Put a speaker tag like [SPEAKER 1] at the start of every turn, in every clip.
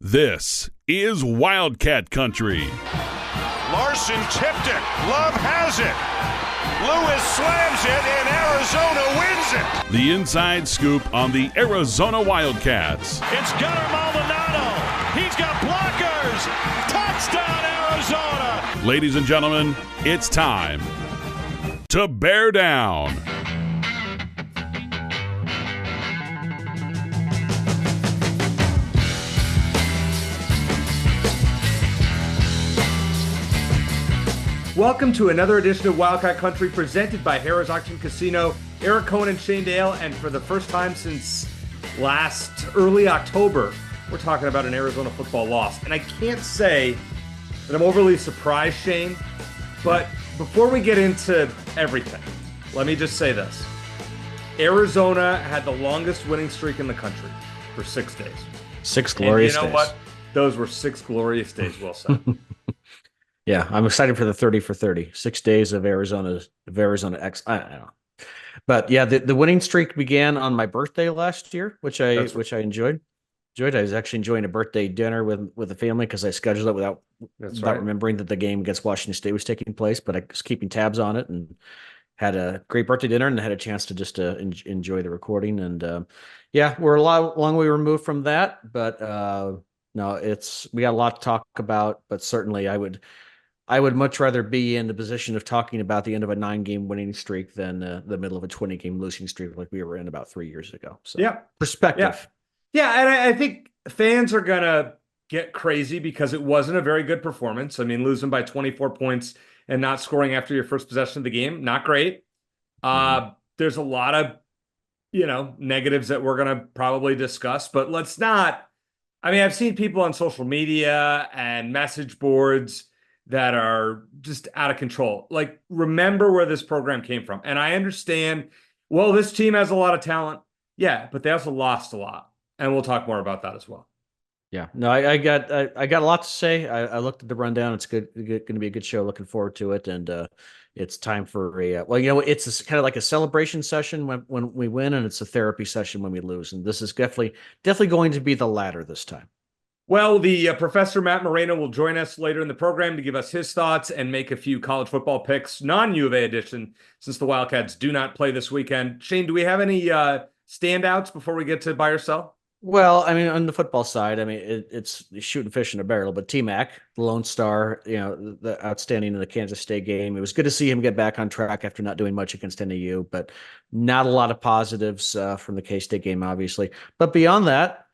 [SPEAKER 1] This is Wildcat Country.
[SPEAKER 2] Larson tipped it. Love has it. Lewis slams it, and Arizona wins it.
[SPEAKER 1] The inside scoop on the Arizona Wildcats.
[SPEAKER 2] It's Gunnar Maldonado. He's got blockers. Touchdown, Arizona.
[SPEAKER 1] Ladies and gentlemen, it's time to bear down.
[SPEAKER 3] Welcome to another edition of Wildcat Country presented by Harrah's Auction Casino. Eric Cohen and Shane Dale, and for the first time since early October, we're talking about an Arizona football loss. And I can't say that I'm overly surprised, Shane, but before we get into everything, let me just say this. Arizona had the longest winning streak in the country for 6 days.
[SPEAKER 4] 6 glorious days.
[SPEAKER 3] And you know what? Those were 6 glorious days, well said.
[SPEAKER 4] Yeah, I'm excited for the 30 for 30. 6 days of Arizona X. I don't know. But yeah, the winning streak began on my birthday last year, which I enjoyed. I was actually enjoying a birthday dinner with the family because I scheduled it without remembering that the game against Washington State was taking place, but I was keeping tabs on it and had a great birthday dinner and had a chance to just enjoy the recording. And yeah, we're a long way removed from that, but no, we got a lot to talk about, but certainly I would much rather be in the position of talking about the end of a 9-game winning streak than the middle of a 20-game losing streak like we were in about 3 years ago. So
[SPEAKER 3] yeah,
[SPEAKER 4] perspective.
[SPEAKER 3] Yeah, and I think fans are going to get crazy because it wasn't a very good performance. I mean, losing by 24 points and not scoring after your first possession of the game, not great. There's a lot of, negatives that we're going to probably discuss, but let's not. I mean, I've seen people on social media and message boards that are just out of control. Like, remember where this program came from. And I understand, well, this team has a lot of talent. Yeah, but they also lost a lot. And we'll talk more about that as well.
[SPEAKER 4] Yeah, no, I got a lot to say. I looked at the rundown. It's going to be a good show. Looking forward to it. And it's time for it's kind of like a celebration session when we win, and it's a therapy session when we lose. And this is definitely going to be the latter this time.
[SPEAKER 3] Well, the Professor Matt Moreno will join us later in the program to give us his thoughts and make a few college football picks, non-U of A edition, since the Wildcats do not play this weekend. Shane, do we have any standouts before we get to buy or sell?
[SPEAKER 4] Well, I mean, on the football side, I mean, it's shooting fish in a barrel, but T-Mac, the Lone Star, the outstanding in the Kansas State game. It was good to see him get back on track after not doing much against NAU, but not a lot of positives from the K-State game, obviously. But beyond that,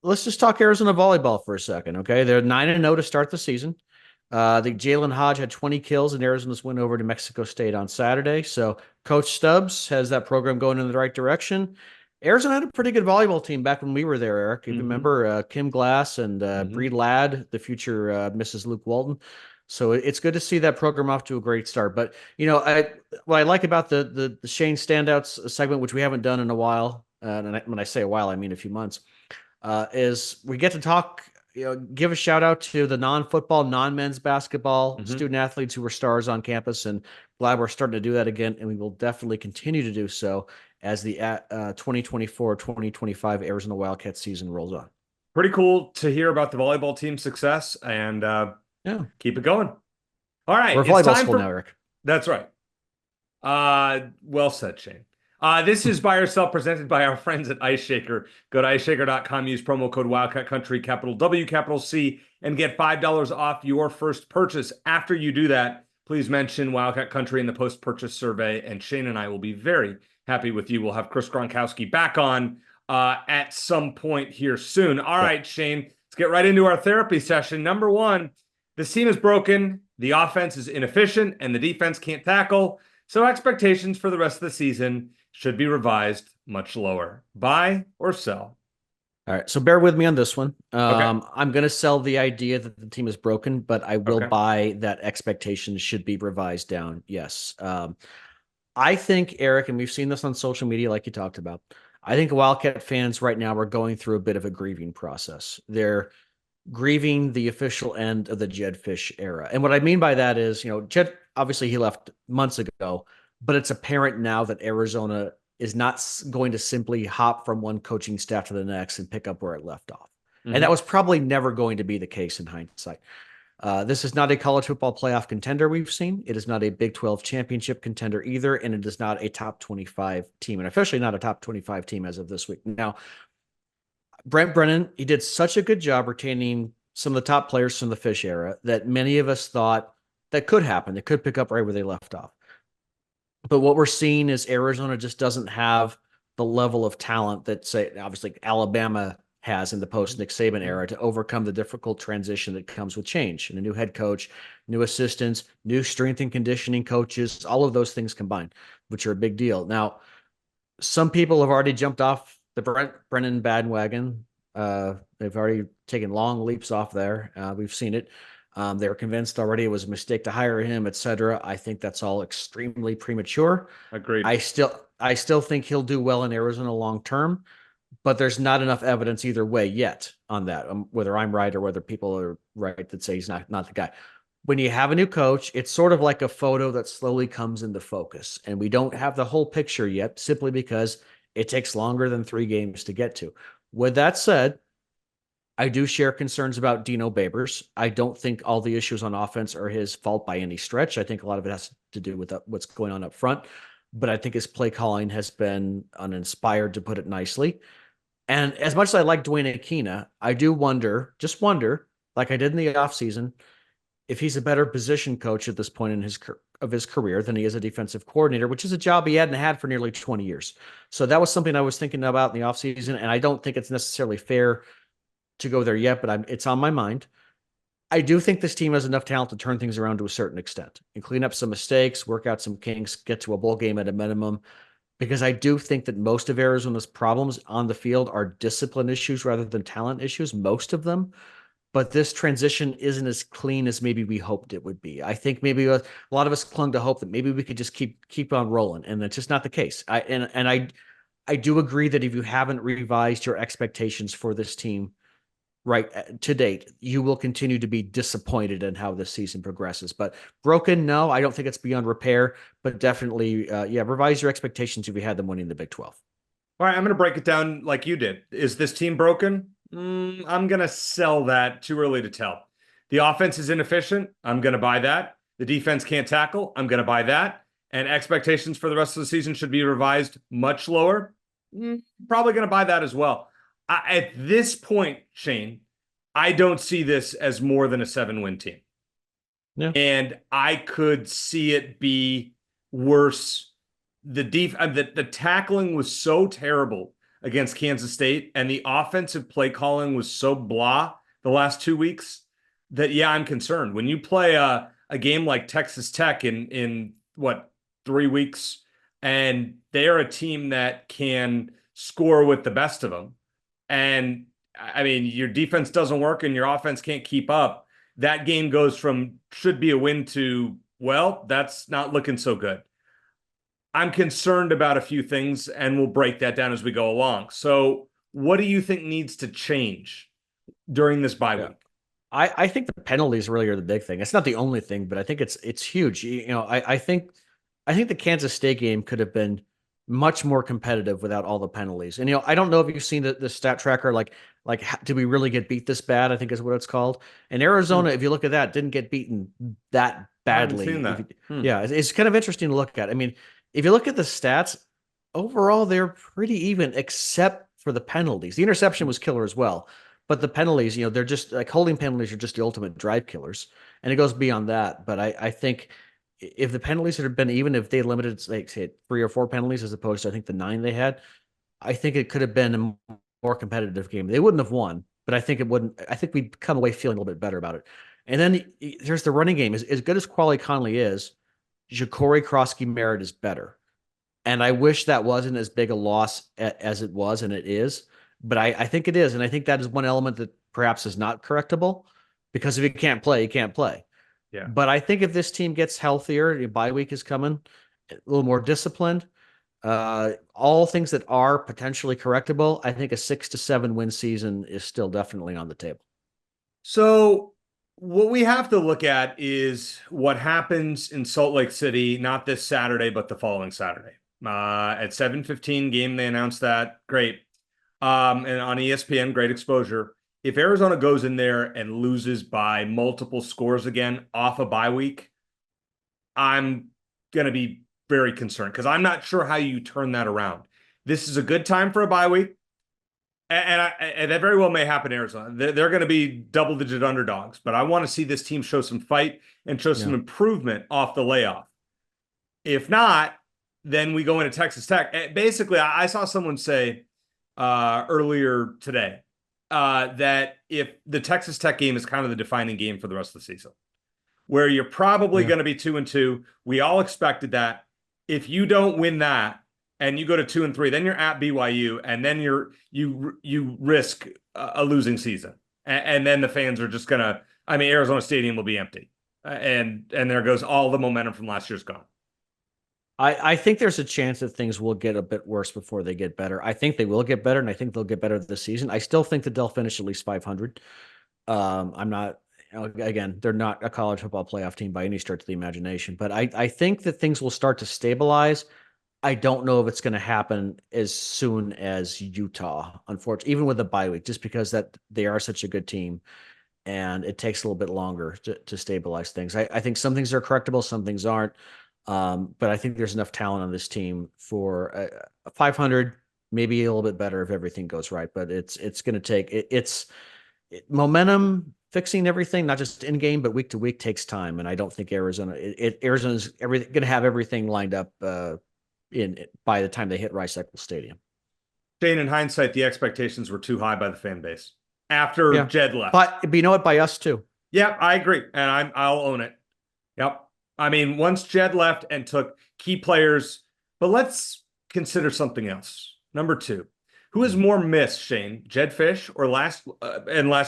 [SPEAKER 4] let's just talk Arizona volleyball for a second, okay? They're 9-0 to start the season. The Jalen Hodge had 20 kills in Arizona's win over New Mexico State on Saturday. So Coach Stubbs has that program going in the right direction. Arizona had a pretty good volleyball team back when we were there, Eric. You remember Kim Glass and Bree Ladd, the future Mrs. Luke Walton. So it's good to see that program off to a great start. But, what I like about the Shane Standouts segment, which we haven't done in a while, and when I say a while, I mean a few months, is we get to talk, give a shout out to the non-football, non-men's basketball student athletes who were stars on campus, and glad we're starting to do that again. And we will definitely continue to do so as the 2024-2025 Arizona Wildcats season rolls on.
[SPEAKER 3] Pretty cool to hear about the volleyball team's success, and keep it going. All right.
[SPEAKER 4] We're a volleyball school now, Eric.
[SPEAKER 3] That's right. Well said, Shane. This is Buy or Sell presented by our friends at Ice Shaker. Go to iceshaker.com, use promo code Wildcat Country, capital W, capital C, and get $5 off your first purchase. After you do that, please mention Wildcat Country in the post-purchase survey, and Shane and I will be very happy with you. We'll have Chris Gronkowski back on at some point here soon. All right, Shane, let's get right into our therapy session. Number one, this team is broken, the offense is inefficient, and the defense can't tackle, so expectations for the rest of the season should be revised much lower. Buy or sell?
[SPEAKER 4] All right, so bear with me on this one.
[SPEAKER 3] Okay.
[SPEAKER 4] I'm going to sell the idea that the team is broken, but I will buy that expectations should be revised down. Yes. I think, Eric, and we've seen this on social media like you talked about, I think Wildcat fans right now are going through a bit of a grieving process. They're grieving the official end of the Jedd Fisch era. And what I mean by that is, Jedd, obviously he left months ago, but it's apparent now that Arizona is not going to simply hop from one coaching staff to the next and pick up where it left off. And that was probably never going to be the case in hindsight. This is not a college football playoff contender we've seen. It is not a Big 12 championship contender either, and it is not a top 25 team, and officially not a top 25 team as of this week. Now, Brent Brennan, he did such a good job retaining some of the top players from the Fish era that many of us thought that could happen. They could pick up right where they left off. But what we're seeing is Arizona just doesn't have the level of talent that, say, obviously Alabama has in the post Nick Saban era to overcome the difficult transition that comes with change and a new head coach, new assistants, new strength and conditioning coaches, all of those things combined, which are a big deal. Now, some people have already jumped off the Brent Brennan bandwagon. They've already taken long leaps off there. We've seen it. They were convinced already it was a mistake to hire him, etc. I think that's all extremely premature.
[SPEAKER 3] Agreed.
[SPEAKER 4] I still think he'll do well in Arizona long term, but there's not enough evidence either way yet on that, whether I'm right or whether people are right that say he's not the guy. When you have a new coach, it's sort of like a photo that slowly comes into focus, and we don't have the whole picture yet simply because it takes longer than 3 games to get to. With that said, I do share concerns about Dino Babers. I don't think all the issues on offense are his fault by any stretch. I think a lot of it has to do with what's going on up front, but I think his play calling has been uninspired, to put it nicely. And as much as I like Dwayne Aquina, I do just wonder, like I did in the offseason, if he's a better position coach at this point in his career than he is a defensive coordinator, which is a job he hadn't had for nearly 20 years. So that was something I was thinking about in the offseason, and I don't think it's necessarily fair to go there yet, but it's on my mind. I do think this team has enough talent to turn things around to a certain extent and clean up some mistakes, work out some kinks, get to a bowl game at a minimum, because I do think that most of Arizona's problems on the field are discipline issues rather than talent issues, most of them. But this transition isn't as clean as maybe we hoped it would be. I think maybe a lot of us clung to hope that maybe we could just keep on rolling, and that's just not the case. I do agree that if you haven't revised your expectations for this team right to date, you will continue to be disappointed in how this season progresses. But broken, no, I don't think it's beyond repair, but definitely, revise your expectations if you had them winning the Big 12.
[SPEAKER 3] All right, I'm going to break it down like you did. Is this team broken? I'm going to sell that. Too early to tell. The offense is inefficient. I'm going to buy that. The defense can't tackle. I'm going to buy that. And expectations for the rest of the season should be revised much lower. Probably going to buy that as well. At this point, Shane, I don't see this as more than a 7-win team.
[SPEAKER 4] Yeah.
[SPEAKER 3] And I could see it be worse. The tackling was so terrible against Kansas State, and the offensive play calling was so blah the last 2 weeks that, yeah, I'm concerned. When you play a game like Texas Tech in 3 weeks, and they're a team that can score with the best of them, and I mean, your defense doesn't work and your offense can't keep up, that game goes from should be a win to, well, that's not looking so good. I'm concerned about a few things, and we'll break that down as we go along. So what do you think needs to change during this bye week?
[SPEAKER 4] I think the penalties really are the big thing. It's not the only thing, but I think it's huge. I think the Kansas State game could have been much more competitive without all the penalties. And, I don't know if you've seen the stat tracker, like, did we really get beat this bad? I think is what it's called. And Arizona, if you look at that, didn't get beaten that badly.
[SPEAKER 3] I haven't seen that.
[SPEAKER 4] Yeah, it's kind of interesting to look at. I mean, if you look at the stats, overall, they're pretty even, except for the penalties. The interception was killer as well. But the penalties, they're just like holding penalties are just the ultimate drive killers. And it goes beyond that. But I think if the penalties had been, even if they limited, like, say, 3 or 4 penalties as opposed to, I think, the 9 they had, I think it could have been a more competitive game. They wouldn't have won, but I think we'd come away feeling a little bit better about it. And then there's the running game. As good as Quali Conley is, Ja'Cory Krosky-Merritt is better. And I wish that wasn't as big a loss as it was, and it is. But I think it is. And I think that is one element that perhaps is not correctable, because if you can't play, you can't play.
[SPEAKER 3] Yeah.
[SPEAKER 4] But I think if this team gets healthier, the bye week is coming, a little more disciplined, all things that are potentially correctable, I think a 6 to 7 win season is still definitely on the table.
[SPEAKER 3] So what we have to look at is what happens in Salt Lake City, not this Saturday, but the following Saturday. At 7:15 game, they announced that. Great. And on ESPN, great exposure. if Arizona goes in there and loses by multiple scores again off a bye week, I'm going to be very concerned because I'm not sure how you turn that around. This is a good time for a bye week. And that very well may happen in Arizona. They're going to be double-digit underdogs, but I want to see this team show some fight and show some improvement off the layoff. If not, then we go into Texas Tech. Basically, I saw someone say earlier today that if the Texas Tech game is kind of the defining game for the rest of the season, where you're probably going to be 2-2. We all expected that. If you don't win that, and you go to 2-3, then you're at BYU, and then you risk a losing season, and then the fans are just gonna. I mean, Arizona Stadium will be empty, and there goes all the momentum from last year's gone.
[SPEAKER 4] I think there's a chance that things will get a bit worse before they get better. I think they will get better, and I think they'll get better this season. I still think that they'll finish at least 500. I'm not. Again, they're not a college football playoff team by any stretch of the imagination, but I think that things will start to stabilize. I don't know if it's going to happen as soon as Utah, unfortunately, even with a bye week, just because that they are such a good team and it takes a little bit longer to stabilize things. I think some things are correctable, some things aren't. But I think there's enough talent on this team for a 500, maybe a little bit better if everything goes right. But it's going to take momentum. Fixing everything, not just in game, but week to week, takes time. And I don't think Arizona's going to have everything lined up by the time they hit Rice Eccles Stadium.
[SPEAKER 3] Shane, in hindsight, the expectations were too high by the fan base after Jed left.
[SPEAKER 4] But you know what? By us too.
[SPEAKER 3] Yeah, I agree, and I'll own it. Yep. I mean, once Jed left and took key players, but let's consider something else. Number 2, who is more missed, Shane? Jed Fish or last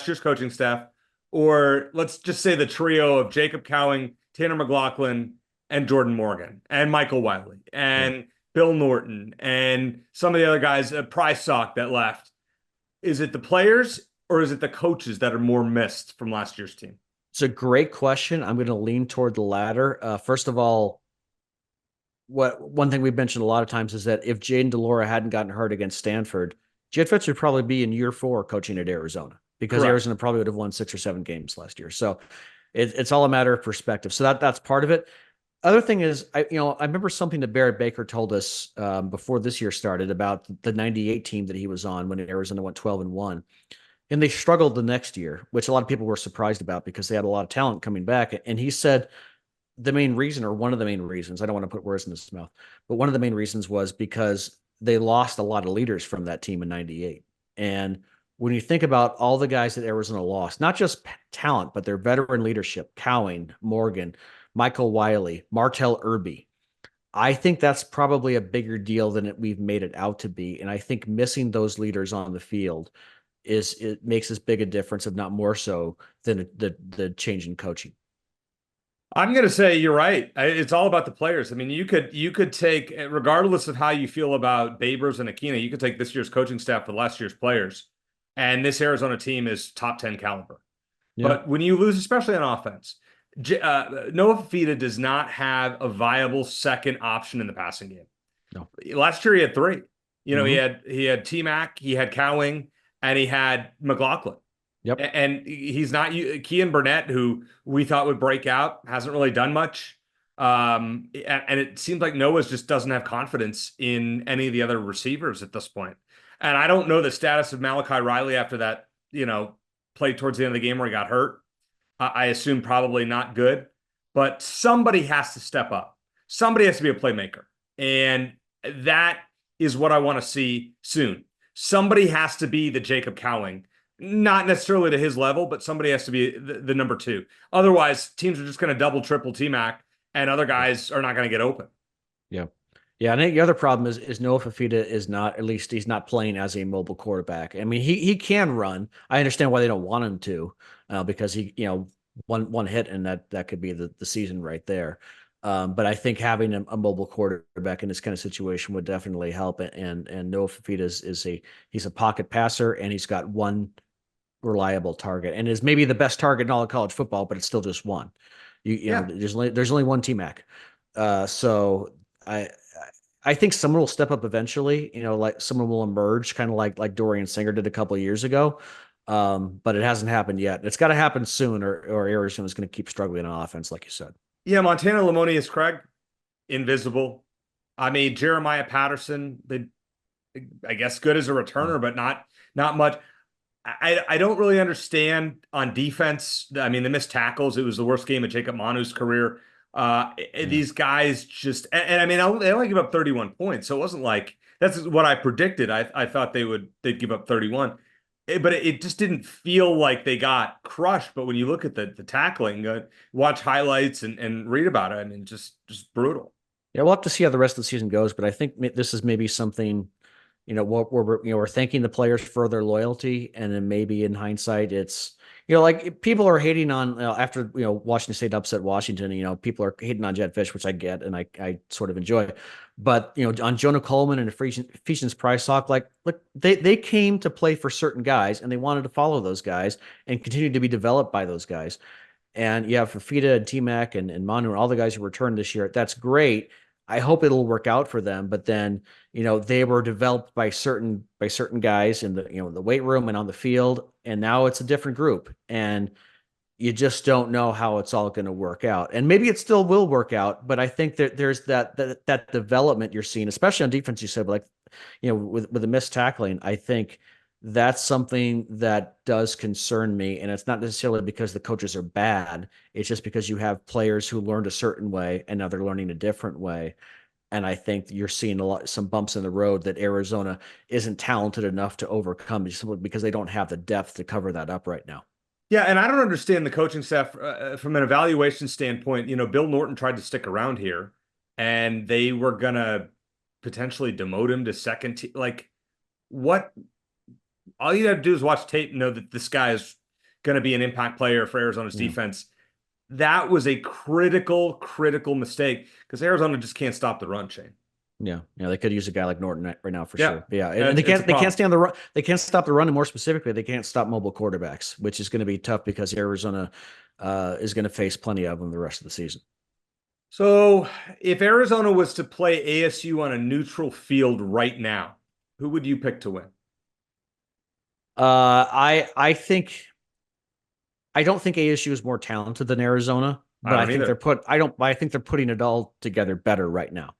[SPEAKER 3] year's coaching staff, or let's just say the trio of Jacob Cowing, Tanner McLaughlin, and Jordan Morgan, and Michael Wiley, and Bill Norton, and some of the other guys, Price Sock that left. Is it the players or is it the coaches that are more missed from last year's team?
[SPEAKER 4] It's a great question. I'm going to lean toward the latter. First of all, one thing we've mentioned a lot of times is that if Jaden DeLora hadn't gotten hurt against Stanford, Jed Fitz would probably be in year 4 coaching at Arizona, because Correct. Arizona probably would have won 6 or 7 games last year. So it's all a matter of perspective. So that's part of it. Other thing is, I remember something that Barrett Baker told us before this year started about the 98 team that he was on when Arizona went 12-1. And they struggled the next year, which a lot of people were surprised about because they had a lot of talent coming back. And he said the main reason, or one of the main reasons, I don't want to put words in his mouth, but one of the main reasons was because they lost a lot of leaders from that team in 98. And when you think about all the guys that Arizona lost, not just talent, but their veteran leadership, Cowing, Morgan, Michael Wiley, Martell Irby, I think that's probably a bigger deal than we've made it out to be. And I think missing those leaders on the field it makes as big a difference, if not more so, than the change in coaching.
[SPEAKER 3] I'm going to say you're right. It's all about the players. I mean, you could take, regardless of how you feel about Babers and Aquina, you could take this year's coaching staff with last year's players, and this Arizona team is top 10 caliber. Yeah. But when you lose, especially on offense, Noah Fifita does not have a viable second option in the passing game. No. Last year he had 3. He had T-Mac, he had Cowing, and he had McLaughlin. Yep. And he's not Kean Burnett, who we thought would break out, hasn't really done much. And it seems like Noah just doesn't have confidence in any of the other receivers at this point. And I don't know the status of Malachi Riley after that, played towards the end of the game where he got hurt. I assume probably not good, but somebody has to step up. Somebody has to be a playmaker. And that is what I want to see soon. Somebody has to be the Jacob Cowing, not necessarily to his level, but somebody has to be the number 2. Otherwise, teams are just going to double, triple T-Mac, and other guys are not going to get open.
[SPEAKER 4] Yeah. Yeah, I think the other problem is Noah Fifita is not, at least he's not playing as a mobile quarterback. I mean, he can run. I understand why they don't want him to, because he, one hit and that could be the season right there. But I think having a mobile quarterback in this kind of situation would definitely help. And Noah Fifita he's a pocket passer, and he's got one reliable target, and is maybe the best target in all of college football, but it's still just one. There's only one T-Mac. So I think someone will step up eventually. Like someone will emerge, kind of like Dorian Singer did a couple of years ago. But it hasn't happened yet. It's got to happen soon, or Arizona's going to keep struggling on offense, like you said.
[SPEAKER 3] Yeah, Montana Lamonius Craig, invisible. I mean, Jeremiah Patterson, I guess good as a returner, but not much. I don't really understand on defense. I mean, the missed tackles. It was the worst game of Jacob Manu's career. These guys just, and I mean, they only give up 31 points, so it wasn't like that's what I predicted. I thought they'd give up 31, but it just didn't feel like they got crushed. But when you look at the tackling, watch highlights and read about it, I mean, just brutal.
[SPEAKER 4] Yeah, we'll have to see how the rest of the season goes, but I think this is maybe something, we're thanking the players for their loyalty, and then maybe in hindsight, it's like people are hating on after Washington State upset Washington. People are hating on Jed Fish, which I get and I sort of enjoy, but on Jonah Coleman and Ephesians Price Hawk, like look, they came to play for certain guys and they wanted to follow those guys and continue to be developed by those guys. And yeah, for Fida and T-Mac and Manu and all the guys who returned this year, that's great. I hope it'll work out for them. But then, they were developed by certain guys in the weight room and on the field, and now it's a different group. And you just don't know how it's all going to work out. And maybe it still will work out, but I think that there's that development you're seeing, especially on defense, you said, like, with the missed tackling. I think that's something that does concern me. And it's not necessarily because the coaches are bad. It's just because you have players who learned a certain way and now they're learning a different way. And I think you're seeing some bumps in the road that Arizona isn't talented enough to overcome, just simply because they don't have the depth to cover that up right now.
[SPEAKER 3] Yeah, and I don't understand the coaching staff from an evaluation standpoint. Bill Norton tried to stick around here, and they were gonna potentially demote him to second team. Like, what? All you have to do is watch tape and know that this guy is going to be an impact player for Arizona's defense. That was a critical mistake because Arizona just can't stop the run, Shane.
[SPEAKER 4] Yeah, they could use a guy like Norton right now for
[SPEAKER 3] Yeah.
[SPEAKER 4] sure. Yeah, and they can't stand the run. They can't stop the run, and more specifically, they can't stop mobile quarterbacks, which is going to be tough because Arizona is going to face plenty of them the rest of the season.
[SPEAKER 3] So, if Arizona was to play ASU on a neutral field right now, who would you pick to win?
[SPEAKER 4] I don't think ASU is more talented than Arizona, but I think they're putting it all together better right now.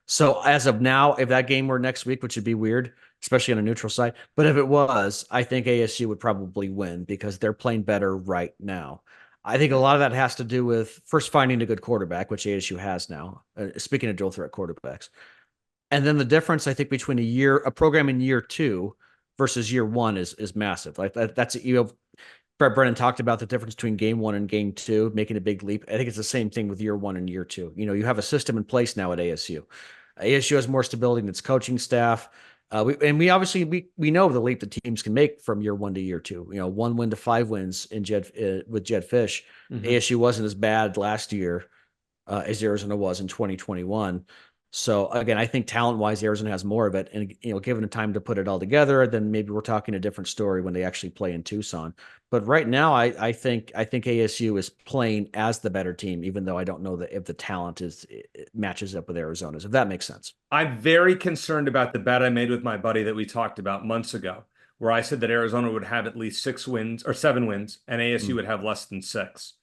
[SPEAKER 4] So as of now, if that game were next week, which would be weird, especially on a neutral site, but if it was, I think ASU would probably win because they're playing better right now. I think a lot of that has to do with first finding a good quarterback, which ASU has now. Speaking of dual threat quarterbacks, and then the difference I think between a program in year 2 versus year 1 is massive. Like that's Brent Brennan talked about the difference between game 1 and game 2, making a big leap. I think it's the same thing with year 1 and year 2. You have a system in place now at ASU. ASU has more stability in its coaching staff. We obviously know the leap that teams can make from year 1 to year 2. 1 win to 5 wins with Jed Fish. Mm-hmm. ASU wasn't as bad last year as Arizona was in 2021. So again, I think talent-wise, Arizona has more of it, and given the time to put it all together, then maybe we're talking a different story when they actually play in Tucson. But right now, I think ASU is playing as the better team, even though I don't know that if the talent matches up with Arizona's. If that makes sense.
[SPEAKER 3] I'm very concerned about the bet I made with my buddy that we talked about months ago, where I said that Arizona would have at least 6 wins or 7 wins, and ASU would have less than 6.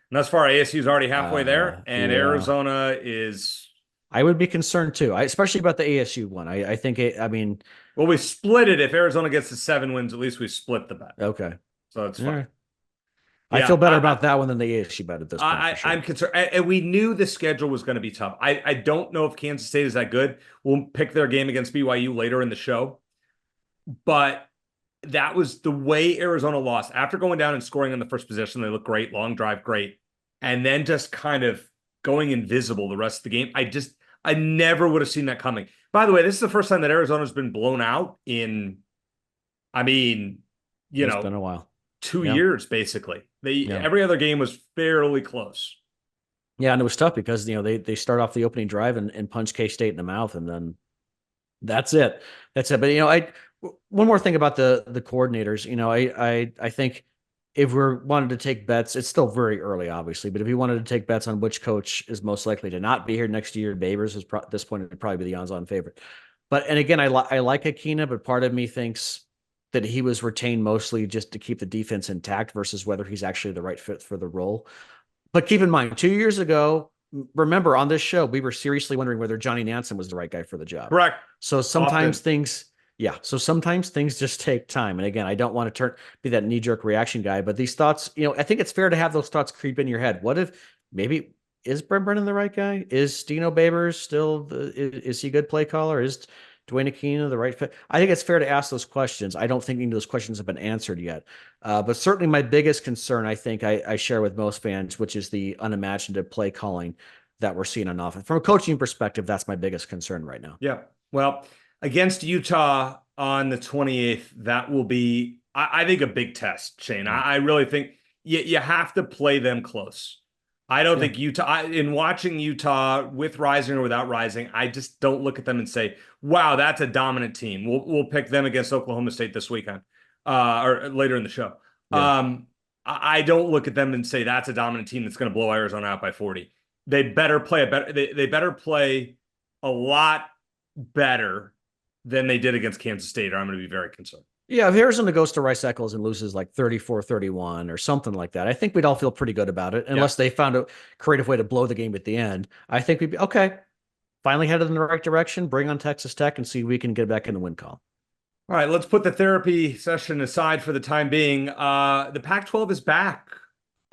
[SPEAKER 3] And thus far, ASU is already halfway there, and Arizona is.
[SPEAKER 4] I would be concerned too, especially about the ASU one.
[SPEAKER 3] Well, we split it. If Arizona gets to 7 wins, at least we split the bet.
[SPEAKER 4] Okay.
[SPEAKER 3] So it's fine. Right.
[SPEAKER 4] I feel better about that one than the ASU bet at this point.
[SPEAKER 3] I'm concerned. And we knew the schedule was going to be tough. I don't know if Kansas State is that good. We'll pick their game against BYU later in the show. But that was the way Arizona lost. After going down and scoring in the first possession, they looked great. Long drive, great. And then just kind of going invisible the rest of the game. I never would have seen that coming. By the way, this is the first time that Arizona's been blown out in, it's
[SPEAKER 4] been a while.
[SPEAKER 3] 2 years, basically. Every other game was fairly close.
[SPEAKER 4] Yeah, and it was tough because, they start off the opening drive and punch K-State in the mouth, and then that's it. But, one more thing about the coordinators, I think if we wanted to take bets, it's still very early, obviously, but if you wanted to take bets on which coach is most likely to not be here next year, Babers is at this point would probably be the odds-on favorite. And again, I like Akina, but part of me thinks that he was retained mostly just to keep the defense intact versus whether he's actually the right fit for the role. But keep in mind, 2 years ago, remember on this show, we were seriously wondering whether Johnny Nansen was the right guy for the job.
[SPEAKER 3] Correct.
[SPEAKER 4] So sometimes sometimes things just take time. And again, I don't want to be that knee-jerk reaction guy, but these thoughts, I think it's fair to have those thoughts creep in your head. What if maybe is Brent Brennan the right guy? Is Dino Babers still is he a good play caller? Is Dwayne Aquino the right fit? I think it's fair to ask those questions. I don't think any of those questions have been answered yet. But certainly my biggest concern, I think I share with most fans, which is the unimaginative play calling that we're seeing on offense. From a coaching perspective, that's my biggest concern right now.
[SPEAKER 3] Yeah. Well, against Utah on the 28th, that will be, I think, a big test, Shane. I really think you have to play them close. I don't think Utah, in watching Utah with Rising or without Rising, I just don't look at them and say, wow, that's a dominant team. We'll pick them against Oklahoma State this weekend or later in the show. Yeah. I don't look at them and say that's a dominant team that's going to blow Arizona out by 40. They better play they better play a lot better than they did against Kansas State, or I'm going to be very concerned.
[SPEAKER 4] Yeah, if Arizona goes to Rice Eccles and loses like 34-31 or something like that, I think we'd all feel pretty good about it, unless they found a creative way to blow the game at the end. I think we'd be, okay, finally headed in the right direction, bring on Texas Tech and see if we can get back in the win column.
[SPEAKER 3] All right, let's put the therapy session aside for the time being. The Pac-12 is back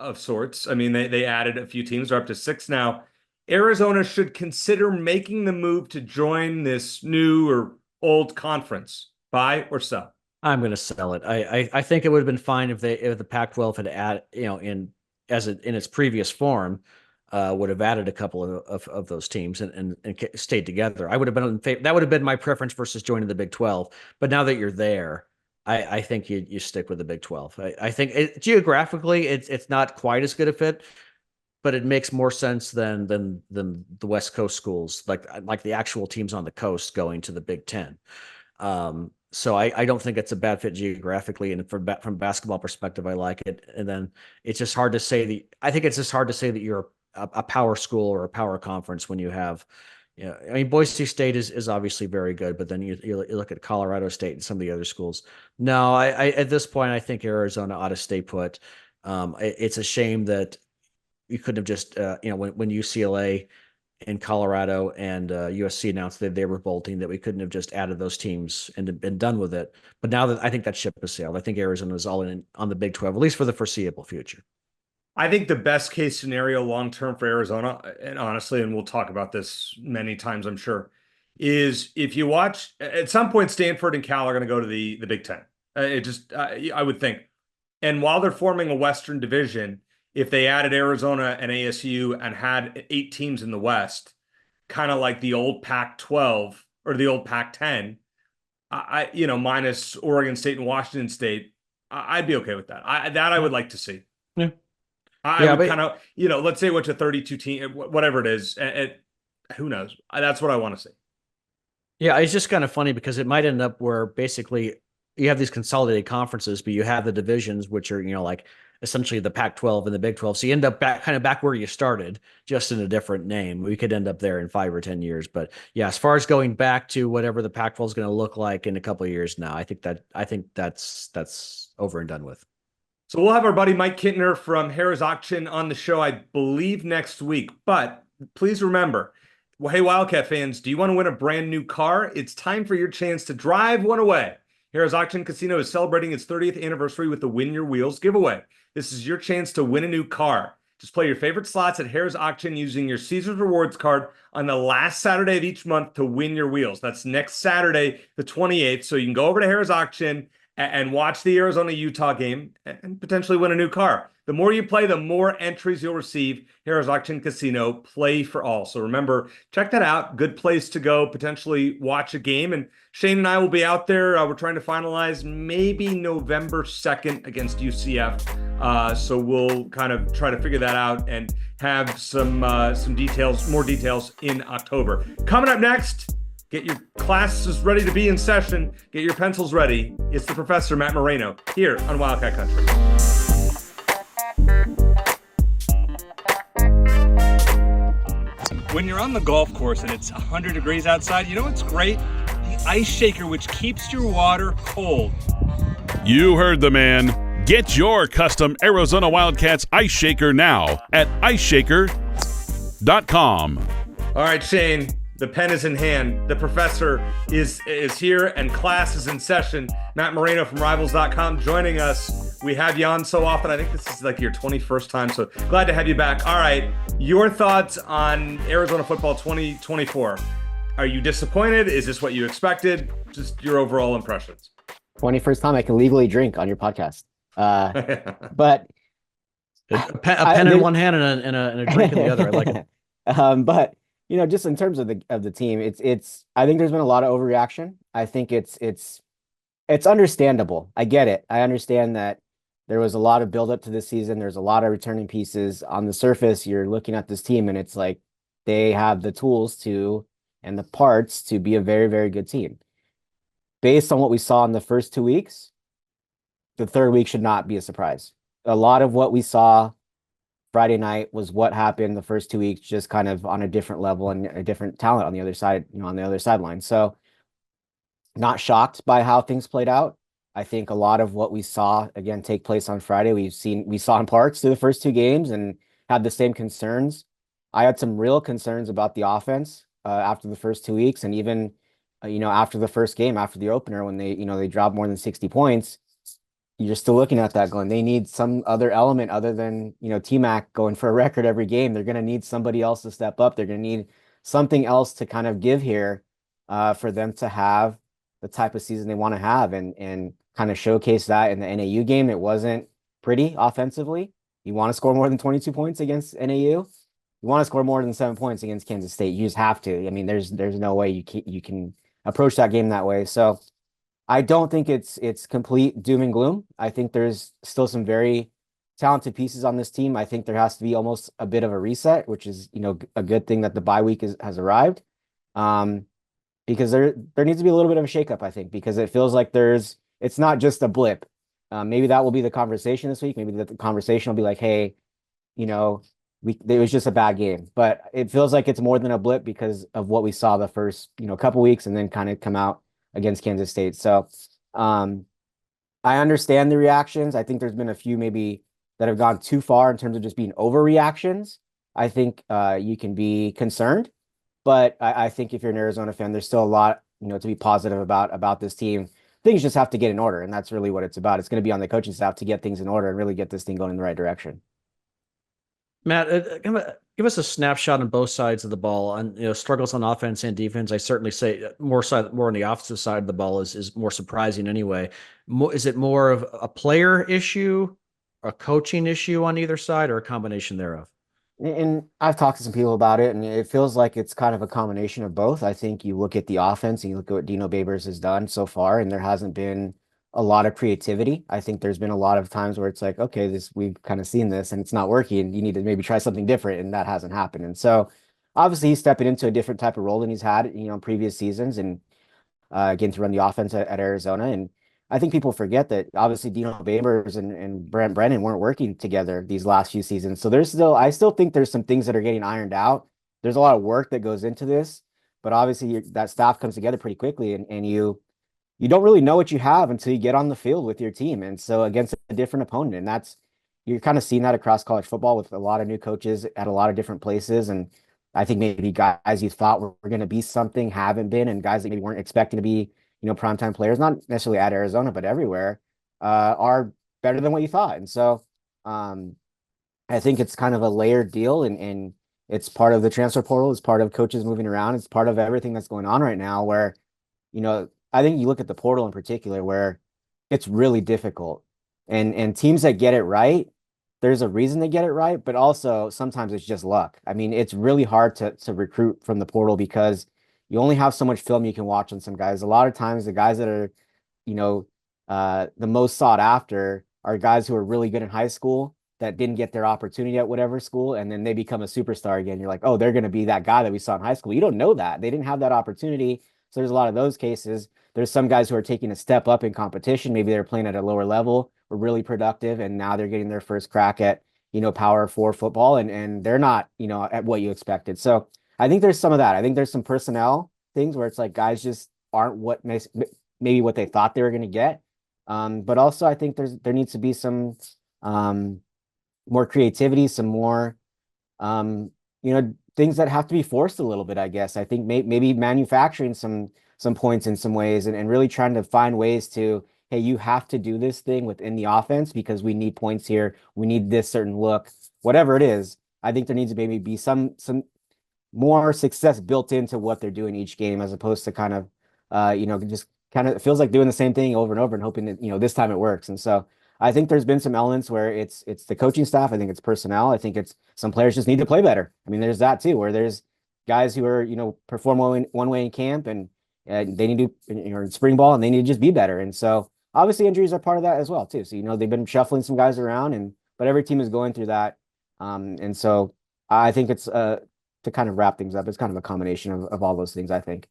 [SPEAKER 3] of sorts. I mean, they added a few teams. They're up to 6 now. Arizona should consider making the move to join this new or old conference. Buy or sell?
[SPEAKER 4] I'm going to sell it. I think it would have been fine if the Pac-12 had added, in its previous form, would have added a couple of those teams and stayed together. I would have been in favor. That would have been my preference versus joining the Big 12. But now that you're there, I think you stick with the Big 12. I think geographically it's not quite as good a fit, but it makes more sense than the West Coast schools, like the actual teams on the coast going to the Big 10. So I don't think it's a bad fit geographically, and from basketball perspective, I like it. And then it's just hard to say I think it's just hard to say that you're a power school or a power conference when you have, I mean, Boise State is obviously very good, but then you look at Colorado State and some of the other schools. No, I at this point, I think Arizona ought to stay put. It's a shame that you couldn't have just, when UCLA in Colorado and USC announced that they were bolting, that we couldn't have just added those teams and been done with it. But now that I think that ship has sailed, I think Arizona is all in on the Big 12, at least for the foreseeable future.
[SPEAKER 3] I think the best case scenario long-term for Arizona, and honestly, and we'll talk about this many times, I'm sure, is if you watch, at some point, Stanford and Cal are going to go to the Big 10. I would think. And while they're forming a Western division, if they added Arizona and ASU and had 8 teams in the West, kind of like the old Pac-12 or the old Pac-10, minus Oregon State and Washington State, I'd be okay with that. I would like to see.
[SPEAKER 4] Yeah.
[SPEAKER 3] I would kind of, let's say it went to 32 team, whatever it is. Who knows? That's what I want to see.
[SPEAKER 4] Yeah, it's just kind of funny because it might end up where basically you have these consolidated conferences, but you have the divisions, which are, like essentially the Pac-12 and the Big 12. So you end up back where you started, just in a different name. We could end up there in 5 or 10 years. But yeah, as far as going back to whatever the Pac-12 is going to look like in a couple of years now, I think that's over and done with.
[SPEAKER 3] So we'll have our buddy Mike Kintner from Harrah's Auction on the show, I believe, next week. But please remember, hey, Wildcat fans, do you want to win a brand new car? It's time for your chance to drive one away. Harrah's Auction Casino is celebrating its 30th anniversary with the Win Your Wheels giveaway. This is your chance to win a new car. Just play your favorite slots at Harrah's Auction using your Caesars Rewards card on the last Saturday of each month to win your wheels. That's next Saturday, the 28th. So you can go over to Harrah's Auction and watch the Arizona-Utah game and potentially win a new car. The more you play, the more entries you'll receive. Harrah's Auction Casino, play for all. So remember, check that out. Good place to go, potentially watch a game. And Shane and I will be out there. We're trying to finalize maybe November 2nd against UCF. So we'll kind of try to figure that out and have some more details in October. Coming up next, get your classes ready to be in session. Get your pencils ready. It's the Professor, Matt Moreno, here on Wildcat Country. When you're on the golf course and it's 100 degrees outside, you know what's great? The ice shaker, which keeps your water cold.
[SPEAKER 1] You heard the man. Get your custom Arizona Wildcats ice shaker now at iceshaker.com.
[SPEAKER 3] All right, Shane, the pen is in hand. The professor is here and class is in session. Matt Moreno from Rivals.com joining us. We have you on so often. I think this is like your 21st time, so glad to have you back. All right, your thoughts on Arizona football 2024. Are you disappointed? Is this what you expected? Just your overall impressions.
[SPEAKER 5] 21st time I can legally drink on your podcast. But
[SPEAKER 4] a pen in one hand and a drink in the other. I like it.
[SPEAKER 5] But just in terms of the team, it's I think there's been a lot of overreaction. I think it's understandable. I get it. I understand that there was a lot of buildup to this season. There's a lot of returning pieces. On the surface, you're looking at this team and it's like they have the tools to and the parts to be a very, very good team. Based on what we saw in the first 2 weeks, the third week should not be a surprise. A lot of what we saw Friday night was what happened the first 2 weeks, just kind of on a different level and a different talent on the other side, on the other sideline. So not shocked by how things played out. I think a lot of what we saw again take place on Friday, we saw in parts through the first two games and had the same concerns. I had some real concerns about the offense after the first 2 weeks, and even after the first game, after the opener, when they dropped more than 60 points, you're still looking at that going, they need some other element other than, T-Mac going for a record every game. They're going to need somebody else to step up. They're going to need something else to kind of give here for them to have the type of season they want to have and kind of showcase that in the NAU game. It wasn't pretty offensively. You want to score more than 22 points against NAU. You want to score more than 7 points against Kansas State. You just have to. I mean, there's no way you can approach that game that way. So I don't think it's complete doom and gloom. I think there's still some very talented pieces on this team. I think there has to be almost a bit of a reset, which is, a good thing that the bye week has arrived. Because there needs to be a little bit of a shakeup, I think, because it feels like it's not just a blip. Maybe that will be the conversation this week. Maybe the conversation will be like, hey, it was just a bad game, but it feels like it's more than a blip because of what we saw the first, couple weeks and then kind of come out against Kansas State. So I understand the reactions. I think there's been a few maybe that have gone too far in terms of just being overreactions. I think you can be concerned, but I think if you're an Arizona fan, there's still a lot, to be positive about this team. Things just have to get in order, and that's really what it's about. It's going to be on the coaching staff to get things in order and really get this thing going in the right direction.
[SPEAKER 4] Matt, give us a snapshot on both sides of the ball on struggles on offense and defense. I certainly say more on the offensive side of the ball is more surprising anyway. Is it more of a player issue, a coaching issue on either side, or a combination thereof?
[SPEAKER 5] And I've talked to some people about it, and it feels like it's kind of a combination of both. I think you look at the offense and you look at what Dino Babers has done so far, and there hasn't been a lot of creativity. I think there's been a lot of times where it's like, okay, we've kind of seen this and it's not working. You need to maybe try something different, and that hasn't happened. And so obviously he's stepping into a different type of role than he's had, in previous seasons, and getting to run the offense at Arizona. And I think people forget that obviously Dino Babers and Brent Brennan weren't working together these last few seasons. So I still think there's some things that are getting ironed out. There's a lot of work that goes into this, but obviously that staff comes together pretty quickly, and you don't really know what you have until you get on the field with your team. And so against a different opponent, and you're kind of seeing that across college football with a lot of new coaches at a lot of different places. And I think maybe guys you thought were going to be something haven't been, and guys that maybe weren't expecting to be, primetime players, not necessarily at Arizona, but everywhere, are better than what you thought. And so I think it's kind of a layered deal, and it's part of the transfer portal. It's part of coaches moving around. It's part of everything that's going on right now where, I think you look at the portal in particular where it's really difficult, and teams that get it right, there's a reason they get it right, but also sometimes it's just luck. I mean, it's really hard to recruit from the portal because you only have so much film you can watch on some guys. A lot of times the guys that are, the most sought after are guys who are really good in high school that didn't get their opportunity at whatever school, and then they become a superstar again. You're like, oh, they're going to be that guy that we saw in high school. You don't know that. They didn't have that opportunity. So there's a lot of those cases. There's some guys who are taking a step up in competition. Maybe they're playing at a lower level, were really productive, and now they're getting their first crack at, Power 4 football, and they're not, at what you expected. So I think there's some of that. I think there's some personnel things where it's like guys just aren't maybe what they thought they were going to get. But also I think there needs to be some more creativity, some more things that have to be forced a little bit, I guess. I think maybe manufacturing some points in some ways and really trying to find ways to, hey, you have to do this thing within the offense because we need points here. We need this certain look, whatever it is. I think there needs to maybe be some more success built into what they're doing each game as opposed to kind of just kind of it feels like doing the same thing over and over and hoping that this time it works. And so I think there's been some elements where it's the coaching staff. I think it's personnel. I think it's some players just need to play better. I mean, there's that too, where there's guys who are perform one way in camp and they need to in spring ball and they need to just be better. And so obviously injuries are part of that as well too. So they've been shuffling some guys around but every team is going through that. And so I think it's to kind of wrap things up, it's kind of a combination of all those things, I think.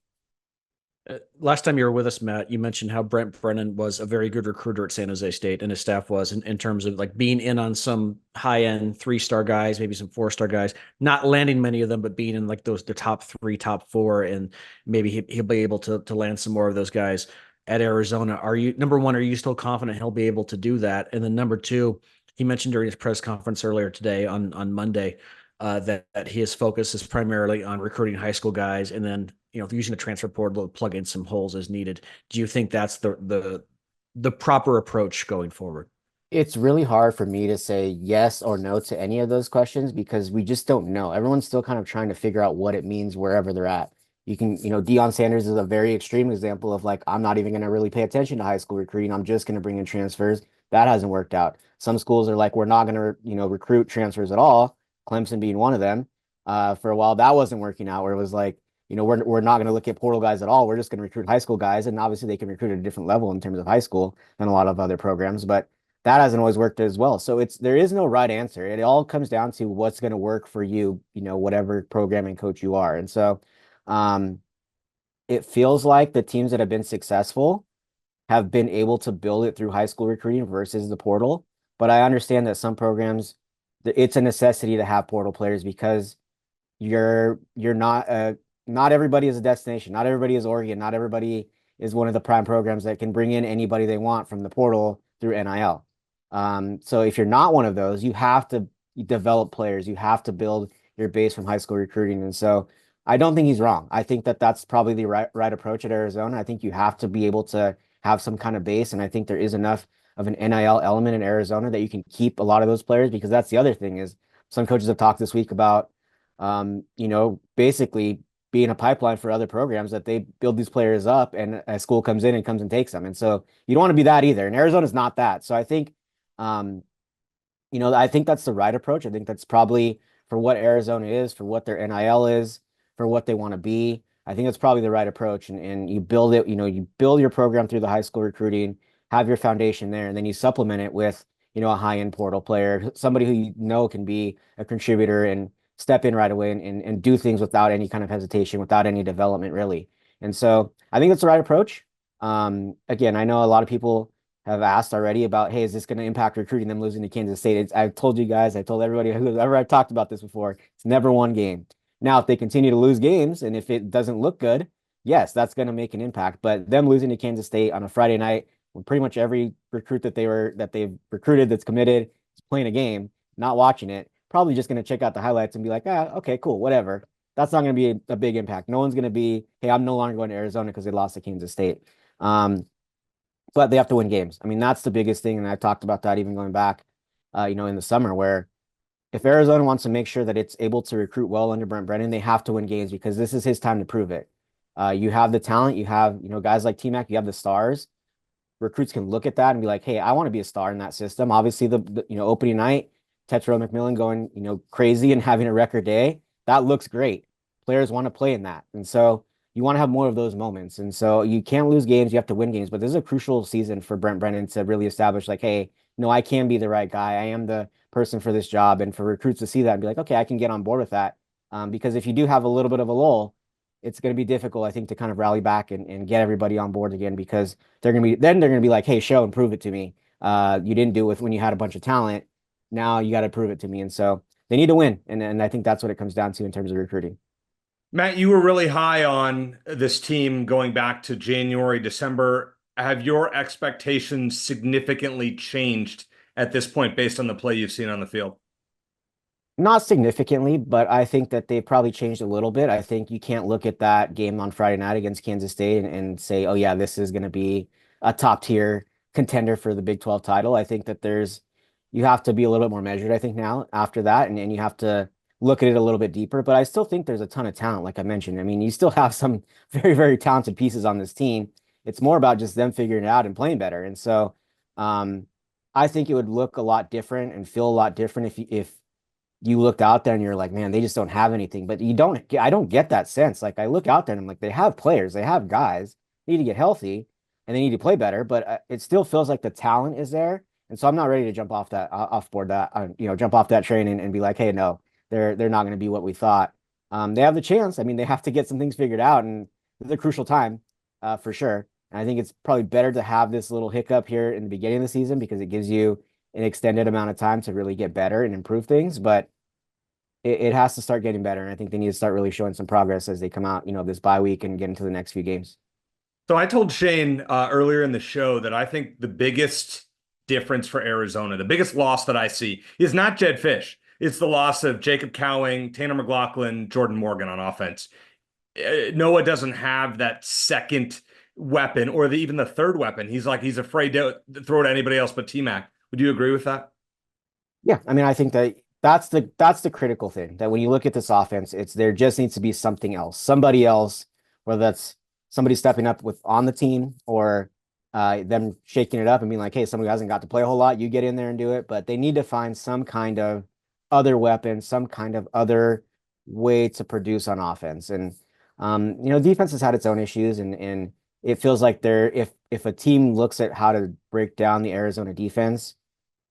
[SPEAKER 4] Last time you were with us, Matt, you mentioned how Brent Brennan was a very good recruiter at San Jose State, and his staff was in terms of like being in on some high-end 3-star guys, maybe some 4-star guys, not landing many of them, but being in like the top 3, top 4, and maybe he'll be able to land some more of those guys at Arizona. Are you, number one, are you still confident he'll be able to do that? And then number two, he mentioned during his press conference earlier today on Monday that his focus is primarily on recruiting high school guys, and then using the transfer portal to plug in some holes as needed. Do you think that's the proper approach going forward?
[SPEAKER 5] It's really hard for me to say yes or no to any of those questions because we just don't know. Everyone's still kind of trying to figure out what it means wherever they're at. You can, Deion Sanders is a very extreme example of like, I'm not even going to really pay attention to high school recruiting. I'm just going to bring in transfers. That hasn't worked out. Some schools are like, we're not going to, recruit transfers at all. Clemson being one of them. For a while, that wasn't working out where it was like, we're not going to look at portal guys at all. We're just going to recruit high school guys. And obviously they can recruit at a different level in terms of high school than a lot of other programs, but that hasn't always worked as well. So there is no right answer. It all comes down to what's going to work for you, whatever programming coach you are. And so it feels like the teams that have been successful have been able to build it through high school recruiting versus the portal. But I understand that some programs, it's a necessity to have portal players because you're not everybody is a destination. Not everybody is Oregon. Not everybody is one of the prime programs that can bring in anybody they want from the portal through NIL. So if you're not one of those, you have to develop players. You have to build your base from high school recruiting. And so I don't think he's wrong. I think that that's probably the right approach at Arizona. I think you have to be able to have some kind of base. And I think there is enough of an NIL element in Arizona that you can keep a lot of those players, because that's the other thing is some coaches have talked this week about, basically being a pipeline for other programs that they build these players up and a school comes in and comes and takes them. And so you don't want to be that either. And Arizona's not that. So I think, I think that's the right approach. I think that's probably for what Arizona is, for what their NIL is, for what they want to be. I think that's probably the right approach. And you build it, you build your program through the high school recruiting, have your foundation there, and then you supplement it with, a high-end portal player, somebody who can be a contributor and step in right away and do things without any kind of hesitation, without any development, really. And so I think that's the right approach. Again, I know a lot of people have asked already about, hey, is this going to impact recruiting, them losing to Kansas State? I've told you guys, I told everybody whoever I've talked about this before, it's never one game. Now, if they continue to lose games and if it doesn't look good, yes, that's going to make an impact. But them losing to Kansas State on a Friday night, when pretty much every recruit that they've recruited that's committed is playing a game, not watching it, probably just going to check out the highlights and be like, okay, cool, whatever. That's not going to be a big impact. No one's going to be, hey, I'm no longer going to Arizona because they lost to Kansas State. But they have to win games. I mean, that's the biggest thing. And I've talked about that even going back, in the summer, where if Arizona wants to make sure that it's able to recruit well under Brent Brennan, they have to win games because this is his time to prove it. You have the talent, you have, guys like T-Mac, you have the stars. Recruits can look at that and be like, hey, I want to be a star in that system. Obviously, the opening night, Tetro McMillan going, crazy and having a record day, that looks great. Players want to play in that. And so you want to have more of those moments. And so you can't lose games, you have to win games. But this is a crucial season for Brent Brennan to really establish like, hey, no, I can be the right guy. I am the person for this job. And for recruits to see that and be like, okay, I can get on board with that. Because if you do have a little bit of a lull, it's going to be difficult, I think, to kind of rally back and get everybody on board again, because they're going to be like, hey, show and prove it to me. You didn't do it when you had a bunch of talent. Now you got to prove it to me. And so they need to win. And I think that's what it comes down to in terms of recruiting.
[SPEAKER 3] Matt, you were really high on this team going back to January, December. have your expectations significantly changed at this point based on the play you've seen on the field?
[SPEAKER 5] Not significantly, but I think that they probably changed a little bit. I think you can't look at that game on Friday night against Kansas State and say, oh yeah, this is going to be a top tier contender for the Big 12 title. I think that you have to be a little bit more measured, I think, now after that, and you have to look at it a little bit deeper. But I still think there's a ton of talent, like I mentioned. I mean, you still have some very, very talented pieces on this team. It's more about just them figuring it out and playing better. And so I think it would look a lot different and feel a lot different if you looked out there and you're like, man, they just don't have anything. But I don't get that sense. Like I look out there and I'm like, they have players, they have guys, they need to get healthy and they need to play better. But it still feels like the talent is there. And so I'm not ready to jump off jump off that train and be like, hey, no, they're not going to be what we thought. They have the chance. I mean, they have to get some things figured out, and it's a crucial time for sure. And I think it's probably better to have this little hiccup here in the beginning of the season because it gives you an extended amount of time to really get better and improve things. But it has to start getting better. And I think they need to start really showing some progress as they come out, this bye week and get into the next few games.
[SPEAKER 3] So I told Shane earlier in the show that I think the biggest difference for Arizona, the biggest loss that I see is not Jed Fish. It's the loss of Jacob Cowing, Tanner McLaughlin, Jordan Morgan on offense. Noah doesn't have that second weapon or even the third weapon. He's afraid to throw it to anybody else but T-Mac. Would you agree with that?
[SPEAKER 5] Yeah. I mean, I think that's the critical thing, that when you look at this offense, there just needs to be something else, somebody else, whether that's somebody stepping up on the team or them shaking it up and being like, hey, somebody who hasn't got to play a whole lot, you get in there and do it. But they need to find some kind of other weapon, some kind of other way to produce on offense. And defense has had its own issues, and it feels like if a team looks at how to break down the Arizona defense,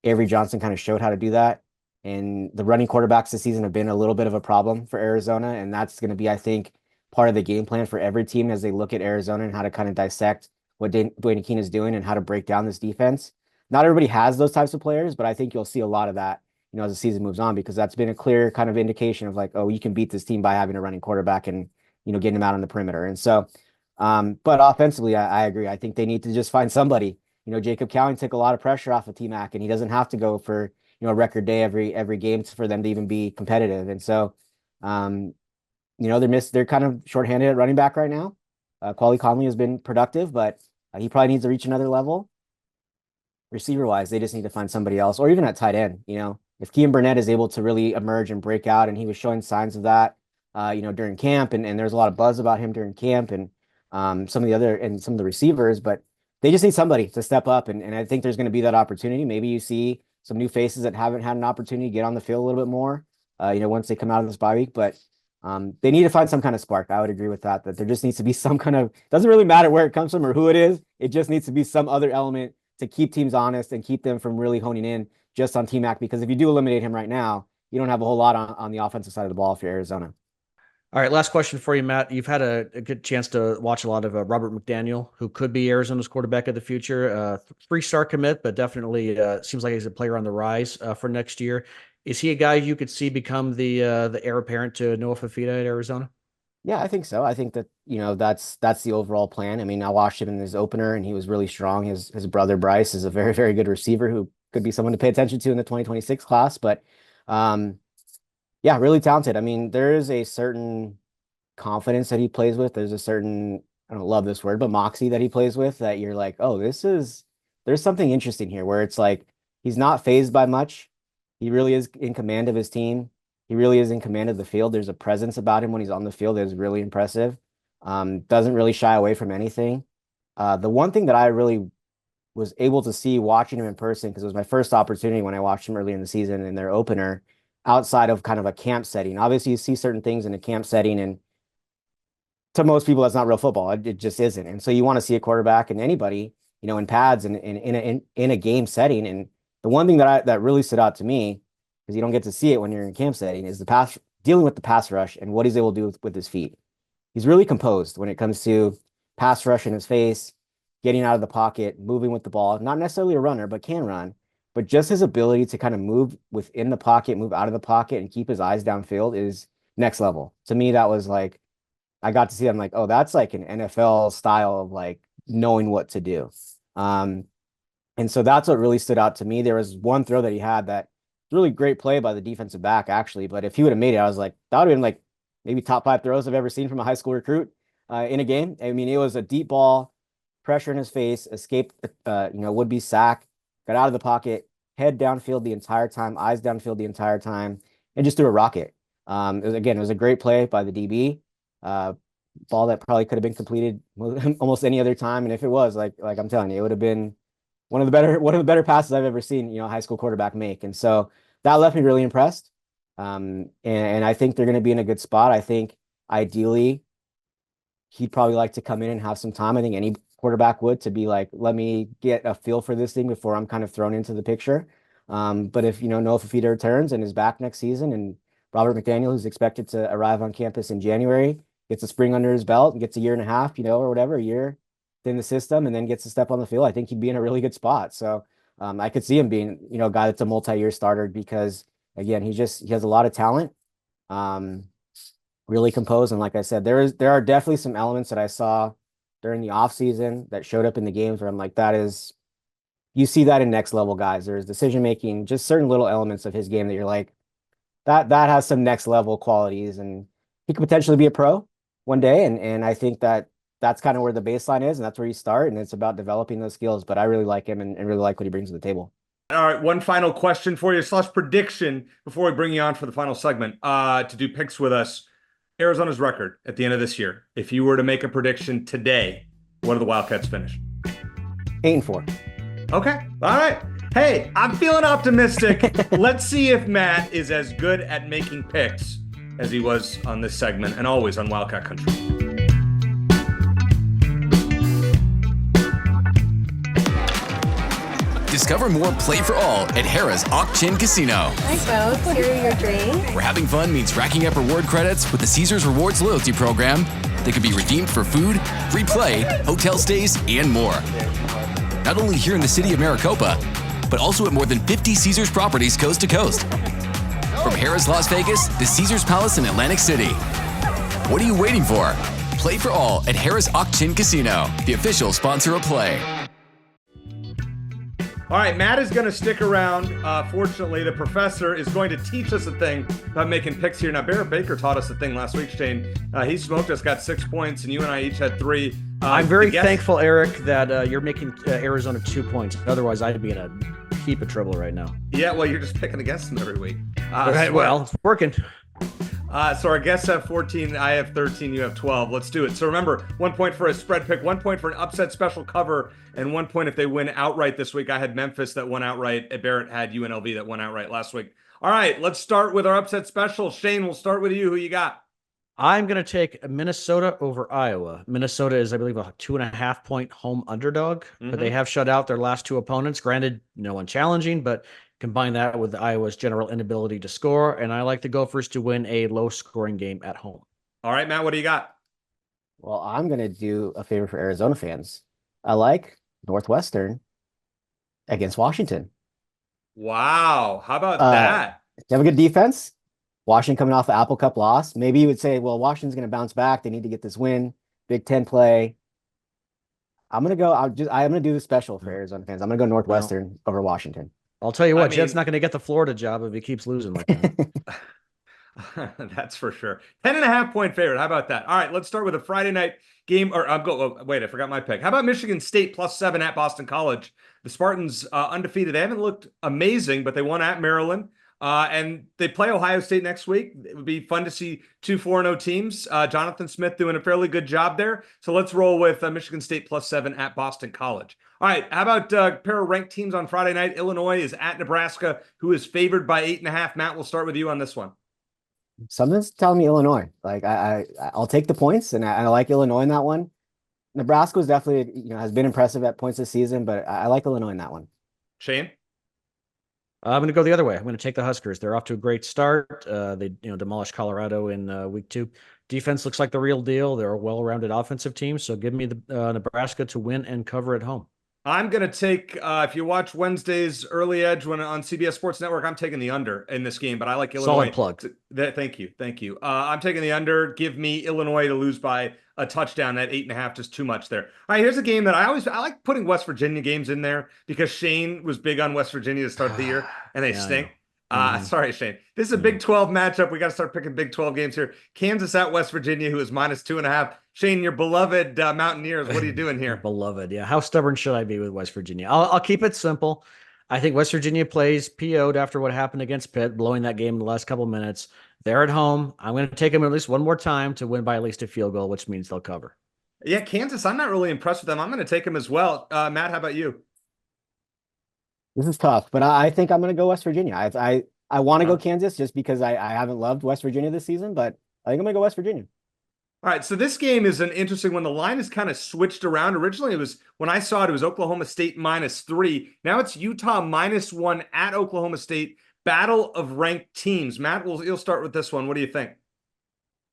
[SPEAKER 5] Avery Johnson kind of showed how to do that. And the running quarterbacks this season have been a little bit of a problem for Arizona. And that's going to be, I think, part of the game plan for every team as they look at Arizona and how to kind of dissect what Dwayne Akeen is doing and how to break down this defense. Not everybody has those types of players, but I think you'll see a lot of that, as the season moves on, because that's been a clear kind of indication of like, oh, you can beat this team by having a running quarterback and, getting them out on the perimeter. And so, but offensively, I agree. I think they need to just find somebody. Jacob Cowing took a lot of pressure off of T-Mac, and he doesn't have to go for, a record day every game for them to even be competitive. And so, they're kind of shorthanded at running back right now. Quali Conley has been productive, but he probably needs to reach another level. Receiver wise, they just need to find somebody else, or even at tight end. If Kean Burnett is able to really emerge and break out, and he was showing signs of that, during camp, and there's a lot of buzz about him during camp, and some of the receivers, but they just need somebody to step up, and I think there's going to be that opportunity. Maybe you see some new faces that haven't had an opportunity to get on the field a little bit more, once they come out of this bye week, but they need to find some kind of spark. I would agree with that there just needs to be some kind of, doesn't really matter where it comes from or who it is. It just needs to be some other element to keep teams honest and keep them from really honing in just on T-Mac, because if you do eliminate him right now, you don't have a whole lot on the offensive side of the ball for Arizona.
[SPEAKER 4] All right, last question for you, Matt. You've had a good chance to watch a lot of Robert McDaniel, who could be Arizona's quarterback of the future. 3-star commit, but definitely seems like he's a player on the rise for next year. Is he a guy you could see become the heir apparent to Noah Fifita at Arizona?
[SPEAKER 5] Yeah, I think so. I think that, that's the overall plan. I mean, I watched him in his opener and he was really strong. His brother Bryce is a very, very good receiver who could be someone to pay attention to in the 2026 class. But yeah, really talented. I mean, there is a certain confidence that he plays with. There's a certain, I don't love this word, but moxie that he plays with, that you're like, oh, there's something interesting here, where it's like, he's not fazed by much. He really is in command of his team. He really is in command of the field. There's a presence about him when he's on the field that is really impressive. Doesn't really shy away from anything. The one thing that I really was able to see watching him in person, because it was my first opportunity when I watched him early in the season in their opener, outside of kind of a camp setting. Obviously, you see certain things in a camp setting, and to most people, that's not real football. It just isn't. And so you want to see a quarterback and anybody, in pads and in a game setting. And the one thing that really stood out to me, because you don't get to see it when you're in camp setting, is dealing with the pass rush and what he's able to do with his feet. He's really composed when it comes to pass rush in his face, getting out of the pocket, moving with the ball. Not necessarily a runner, but can run. But just his ability to kind of move within the pocket, move out of the pocket, and keep his eyes downfield is next level. To me, that was like, I got to see, I'm like, oh, that's like an NFL style of like knowing what to do. And so that's what really stood out to me. There was one throw that he had that really great play by the defensive back, actually. But if he would have made it, I was like, that would have been like maybe top 5 throws I've ever seen from a high school recruit in a game. I mean, it was a deep ball, pressure in his face, escaped, would-be sack, got out of the pocket, head downfield the entire time, eyes downfield the entire time, and just threw a rocket. It was a great play by the DB. Ball that probably could have been completed almost any other time. And if it was, like I'm telling you, it would have been one of the better passes I've ever seen, a high school quarterback make. And so that left me really impressed. And I think they're going to be in a good spot. I think ideally he'd probably like to come in and have some time. I think any quarterback would, to be like, let me get a feel for this thing before I'm kind of thrown into the picture. But if, Noah Fafita returns and is back next season, and Robert McDaniel, who's expected to arrive on campus in January, gets a spring under his belt and gets a year and a half, or whatever, a year in the system, and then gets to step on the field, I think he'd be in a really good spot. So I could see him being, a guy that's a multi-year starter, because again, he has a lot of talent, really composed. And like I said, there are definitely some elements that I saw during the offseason that showed up in the games where I'm like, you see that in next level guys. There's decision-making, just certain little elements of his game that you're like, that has some next level qualities, and he could potentially be a pro one day. And I think that's kind of where the baseline is, and that's where you start, and it's about developing those skills. But I really like him and really like what he brings to the table.
[SPEAKER 3] All right, one final question for you, / prediction before we bring you on for the final segment to do picks with us. Arizona's record at the end of this year, if you were to make a prediction today, what do the Wildcats finish?
[SPEAKER 5] 8-4.
[SPEAKER 3] Okay, all right. Hey, I'm feeling optimistic. Let's see if Matt is as good at making picks as he was on this segment, and always on Wildcat Country.
[SPEAKER 6] Discover more Play for All at Harrah's Auction Casino.
[SPEAKER 7] Hi folks, here are your drinks.
[SPEAKER 6] Where having fun means racking up reward credits with the Caesars Rewards loyalty program that can be redeemed for food, free play, hotel stays, and more. Not only here in the city of Maricopa, but also at more than 50 Caesars properties coast to coast. From Harrah's Las Vegas to Caesars Palace in Atlantic City. What are you waiting for? Play for All at Harrah's Auction Casino, the official sponsor of Play.
[SPEAKER 3] All right, Matt is going to stick around. Fortunately, the professor is going to teach us a thing about making picks here. Now, Barrett Baker taught us a thing last week, Shane. He smoked us, got 6 points, and you and I each had 3.
[SPEAKER 4] I'm very thankful, Eric, that you're making Arizona 2 points. Otherwise, I'd be in a heap of trouble right now.
[SPEAKER 3] Yeah, well, you're just picking against them every week.
[SPEAKER 4] Right, well, it's working.
[SPEAKER 3] So our guests have 14, I have 13, you have 12. Let's do it. So remember, 1 point for a spread pick, 1 point for an upset special cover, and 1 point if they win outright this week. I had Memphis that won outright. Barrett had UNLV that won outright last week. All right, let's start with our upset special. Shane, we'll start with you. Who you got?
[SPEAKER 4] I'm going to take Minnesota over Iowa. Minnesota is, I believe, a 2.5 point home underdog, but they have shut out their last 2 opponents. Granted, no one challenging, but combine that with Iowa's general inability to score, and I like the Gophers to win a low-scoring game at home.
[SPEAKER 3] All right, Matt, what do you got?
[SPEAKER 5] Well, I'm going to do a favor for Arizona fans. I like Northwestern against Washington.
[SPEAKER 3] Wow, how about that?
[SPEAKER 5] They have a good defense. Washington coming off the Apple Cup loss. Maybe you would say, well, Washington's going to bounce back. They need to get this win. Big Ten play. I'm going to do the special for Arizona fans. I'm going to go Northwestern over Washington.
[SPEAKER 4] I'll tell you what, Jed's not going to get the Florida job if he keeps losing like that.
[SPEAKER 3] That's for sure. 10.5 point favorite. How about that? All right, let's start with a Friday night game. Wait, I forgot my pick. How about Michigan State +7 at Boston College? The Spartans undefeated. They haven't looked amazing, but they won at Maryland. And they play Ohio State next week. It would be fun to see 2 4-0 teams. Jonathan Smith doing a fairly good job there. So let's roll with Michigan State +7 at Boston College. All right, how about a pair of ranked teams on Friday night? Illinois is at Nebraska, who is favored by 8.5. Matt, we'll start with you on this one.
[SPEAKER 5] Something's telling me Illinois. Like I'll take the points, and I like Illinois in that one. Nebraska was definitely, has been impressive at points this season, but I like Illinois in that one.
[SPEAKER 3] Shane?
[SPEAKER 4] I'm going to go the other way. I'm going to take the Huskers. They're off to a great start. They demolished Colorado in week 2. Defense looks like the real deal. They're a well-rounded offensive team, so give me the Nebraska to win and cover at home.
[SPEAKER 3] I'm going to take, if you watch Wednesday's Early Edge when on CBS Sports Network, I'm taking the under in this game, but I like Illinois.
[SPEAKER 4] Solid plug.
[SPEAKER 3] Thank you. Thank you. I'm taking the under. Give me Illinois to lose by a touchdown at 8.5, just too much there. All right, here's a game that I like putting West Virginia games in there because Shane was big on West Virginia to start the year, and they stink. Sorry, Shane. This is a Big 12 matchup. We got to start picking Big 12 games here. Kansas at West Virginia, who is -2.5. Shane, your beloved Mountaineers, what are you doing here?
[SPEAKER 4] Beloved, yeah. How stubborn should I be with West Virginia? I'll keep it simple. I think West Virginia plays PO'd after what happened against Pitt, blowing that game in the last couple of minutes. They're at home. I'm going to take them at least one more time to win by at least a field goal, which means they'll cover.
[SPEAKER 3] Yeah, Kansas, I'm not really impressed with them. I'm going to take them as well. Matt, how about you?
[SPEAKER 5] This is tough, but I think I'm going to go West Virginia. I want to go Kansas just because I haven't loved West Virginia this season, but I think I'm going to go West Virginia.
[SPEAKER 3] All right, so this game is an interesting one. The line is kind of switched around. Originally, it was when I saw it was Oklahoma State -3. Now it's Utah -1 at Oklahoma State. Battle of ranked teams. Matt, you'll start with this one. What do you think?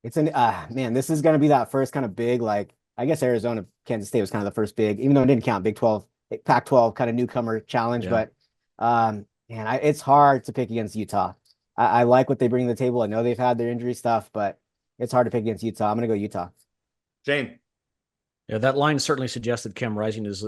[SPEAKER 5] It's an man, this is going to be that first kind of big, like I guess Arizona, Kansas State was kind of the first big, even though it didn't count, Big 12, Pac-12 kind of newcomer challenge.
[SPEAKER 4] Yeah.
[SPEAKER 5] But man, it's hard to pick against Utah. I like what they bring to the table. I know they've had their injury stuff, but it's hard to pick against Utah. I'm going to go Utah.
[SPEAKER 3] Shane.
[SPEAKER 4] Yeah, that line certainly suggested Cam Rising is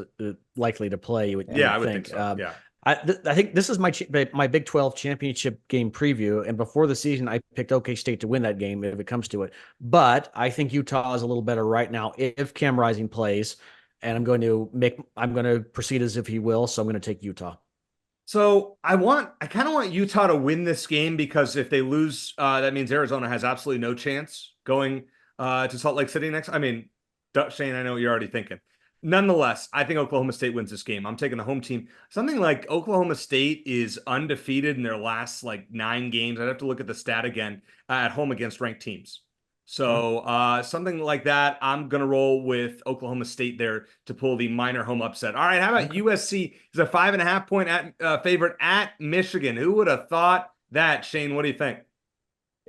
[SPEAKER 4] likely to play.
[SPEAKER 3] I would think so. Yeah.
[SPEAKER 4] I think this is my Big 12 championship game preview, and before the season, I picked OK State to win that game if it comes to it. But I think Utah is a little better right now if Cam Rising plays, and I'm going to proceed as if he will. So I'm going to take Utah.
[SPEAKER 3] So I kind of want Utah to win this game because if they lose, that means Arizona has absolutely no chance going to Salt Lake City next. I mean, Shane, I know what you're already thinking. Nonetheless, I think Oklahoma State wins this game. I'm taking the home team. Something like Oklahoma State is undefeated in their last 9 games. I'd have to look at the stat again at home against ranked teams. So something like that, I'm going to roll with Oklahoma State there to pull the minor home upset. All right, how about USC is a 5.5-point favorite at Michigan? Who would have thought that, Shane? What do you think?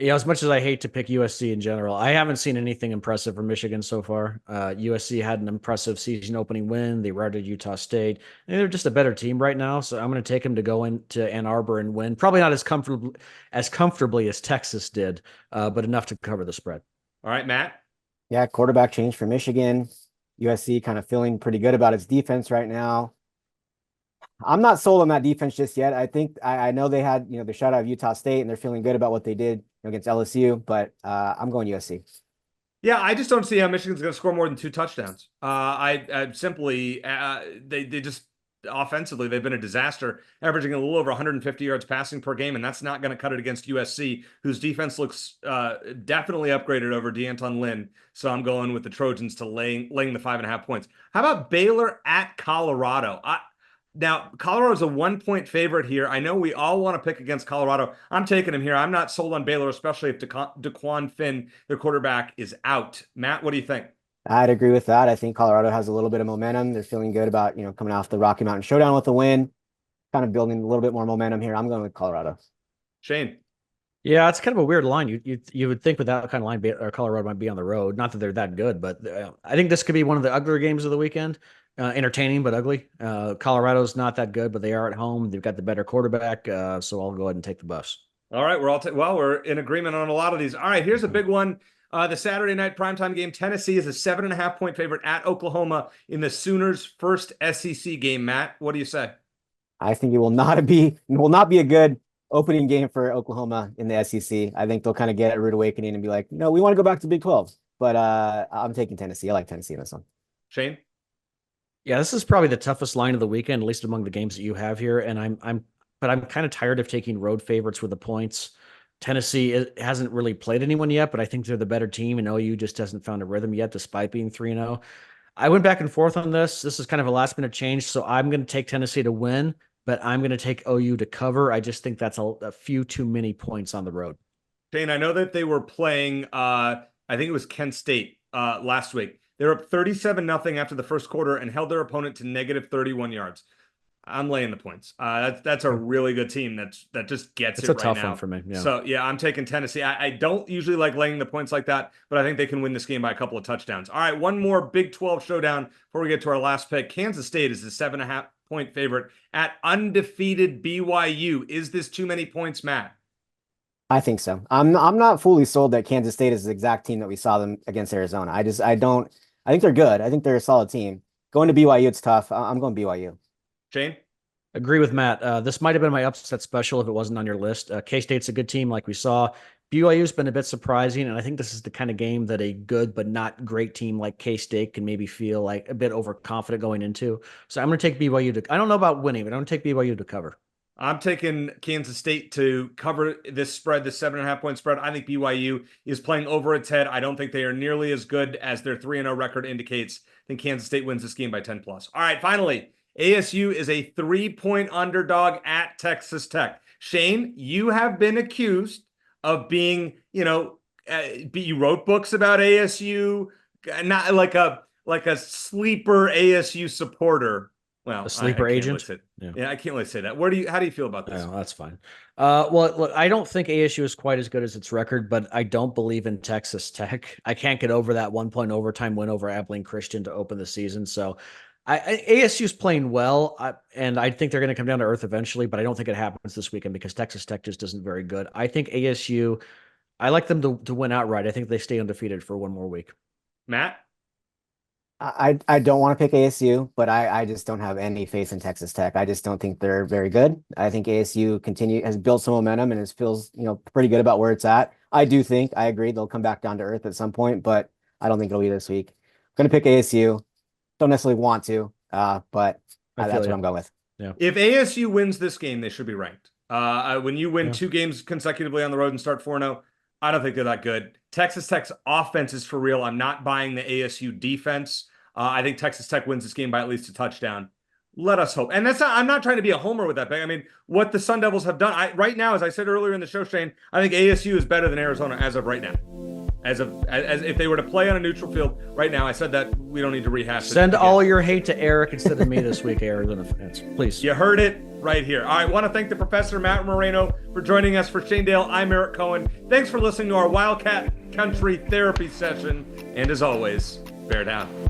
[SPEAKER 4] Yeah, as much as I hate to pick USC in general, I haven't seen anything impressive from Michigan so far. USC had an impressive season opening win. They routed Utah State. And they're just a better team right now, so I'm going to take them to go into Ann Arbor and win. Probably not as comfortably as Texas did, but enough to cover the spread.
[SPEAKER 3] All right, Matt.
[SPEAKER 5] Yeah, quarterback change for Michigan. USC kind of feeling pretty good about its defense right now. I'm not sold on that defense just yet. I think I know they had the shutout of Utah State, and they're feeling good about what they did against LSU. But I'm going USC.
[SPEAKER 3] Yeah, I just don't see how Michigan's going to score more than 2 touchdowns. I simply they just offensively they've been a disaster, averaging a little over 150 yards passing per game, and that's not going to cut it against USC, whose defense looks definitely upgraded over D'Anton Lynn. So I'm going with the Trojans to laying the 5.5 points. How about Baylor at Colorado? Now, Colorado's a 1-point favorite here. I know we all want to pick against Colorado. I'm taking him here. I'm not sold on Baylor, especially if DeQuan Finn, their quarterback, is out. Matt, what do you think?
[SPEAKER 5] I'd agree with that. I think Colorado has a little bit of momentum. They're feeling good about, coming off the Rocky Mountain Showdown with a win, kind of building a little bit more momentum here. I'm going with Colorado.
[SPEAKER 3] Shane.
[SPEAKER 4] Yeah, it's kind of a weird line. You would think with that kind of line, Colorado might be on the road. Not that they're that good, but I think this could be one of the uglier games of the weekend. Entertaining, but ugly. Colorado's not that good, but they are at home. They've got the better quarterback, so I'll go ahead and take the Buffs.
[SPEAKER 3] All right, we're in agreement on a lot of these. All right, here's a big one. The Saturday night primetime game. Tennessee is a 7.5-point favorite at Oklahoma in the Sooners' first SEC game. Matt, what do you say?
[SPEAKER 5] I think it will not be a good opening game for Oklahoma in the SEC. I think they'll kind of get a rude awakening and be like, no, we want to go back to Big 12. But I'm taking Tennessee. I like Tennessee in this one.
[SPEAKER 3] Shane?
[SPEAKER 4] Yeah, this is probably the toughest line of the weekend, at least among the games that you have here. And I'm kind of tired of taking road favorites with the points. Tennessee hasn't really played anyone yet, but I think they're the better team, and OU just hasn't found a rhythm yet, despite being 3-0. I went back and forth on this. This is kind of a last-minute change, so I'm going to take Tennessee to win, but I'm going to take OU to cover. I just think that's a few too many points on the road.
[SPEAKER 3] Shane, I know that they were playing, I think it was Kent State last week. They're up 37-0 after the first quarter and held their opponent to -31 yards. I'm laying the points. That's a really good team that just gets
[SPEAKER 4] It's
[SPEAKER 3] it
[SPEAKER 4] a
[SPEAKER 3] right
[SPEAKER 4] tough
[SPEAKER 3] now.
[SPEAKER 4] one for me. Yeah.
[SPEAKER 3] So yeah, I'm taking Tennessee. I don't usually like laying the points like that, but I think they can win this game by a couple of touchdowns. All right, one more Big 12 showdown before we get to our last pick. Kansas State is the 7.5-point favorite at undefeated BYU. Is this too many points, Matt?
[SPEAKER 5] I think so. I'm not fully sold that Kansas State is the exact team that we saw them against Arizona. I don't. I think they're good. I think they're a solid team. Going to BYU, it's tough. I'm going BYU.
[SPEAKER 3] Shane?
[SPEAKER 4] Agree with Matt. This might have been my upset special if it wasn't on your list. K-State's a good team, like we saw. BYU's been a bit surprising, and I think this is the kind of game that a good but not great team like K-State can maybe feel like a bit overconfident going into. So I'm going to take BYU to. I don't know about winning, but I'm going to take BYU to cover.
[SPEAKER 3] I'm taking Kansas State to cover this spread, the 7.5-point spread. I think BYU is playing over its head. I don't think they are nearly as good as their 3-0 record indicates. I think Kansas State wins this game by 10+. All right, finally, ASU is a 3-point underdog at Texas Tech. Shane, you have been accused of being, you wrote books about ASU, not like a sleeper ASU supporter. Well,
[SPEAKER 4] A sleeper agent.
[SPEAKER 3] Yeah, I can't really say that. How do you feel about this?
[SPEAKER 4] Oh, that's fine. Well, look, I don't think ASU is quite as good as its record, but I don't believe in Texas Tech. I can't get over that 1-point overtime win over Abilene Christian to open the season. So ASU is playing well, and I think they're going to come down to earth eventually, but I don't think it happens this weekend because Texas Tech just isn't very good. I think ASU, I like them to win outright. I think they stay undefeated for one more week.
[SPEAKER 3] Matt?
[SPEAKER 5] I don't want to pick ASU, but I just don't have any faith in Texas Tech. I just don't think they're very good. I think ASU has built some momentum and feels pretty good about where it's at. I agree they'll come back down to earth at some point, but I don't think it'll be this week. I'm going to pick ASU. Don't necessarily want to, but that's what I'm going with.
[SPEAKER 4] Yeah.
[SPEAKER 3] If ASU wins this game, they should be ranked. When you win 2 games consecutively on the road and start 4-0, I don't think they're that good. Texas Tech's offense is for real. I'm not buying the ASU defense. I think Texas Tech wins this game by at least a touchdown. Let us hope. And I'm not trying to be a homer with that pick. I mean, what the Sun Devils have done right now, as I said earlier in the show, Shane, I think ASU is better than Arizona as of right now. As if they were to play on a neutral field right now, I said that we don't need to rehash it.
[SPEAKER 4] Send all your hate to Eric instead of me this week, Arizona fans. Please.
[SPEAKER 3] You heard it right here. All right, I want to thank the Professor Matt Moreno for joining us. For Shane Dale, I'm Eric Cohen. Thanks for listening to our Wildcat Country therapy session. And as always, bear down.